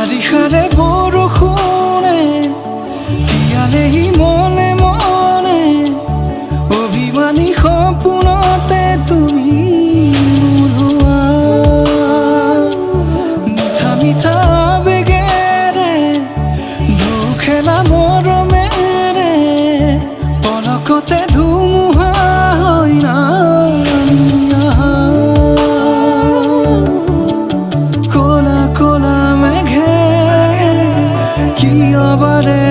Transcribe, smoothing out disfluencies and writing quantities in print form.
বাৰিষাৰে বৰষুণে তিয়ালেহি মনে মনে অভিমানী সপোনতে তুমি মোৰোৱা মিঠা মিঠা আবেগেৰে দুখেলা মৰমেৰে পলকতে ধুমুহা হৈ নামি আহা ক'লা ক'লা মেঘে কিয় বাৰে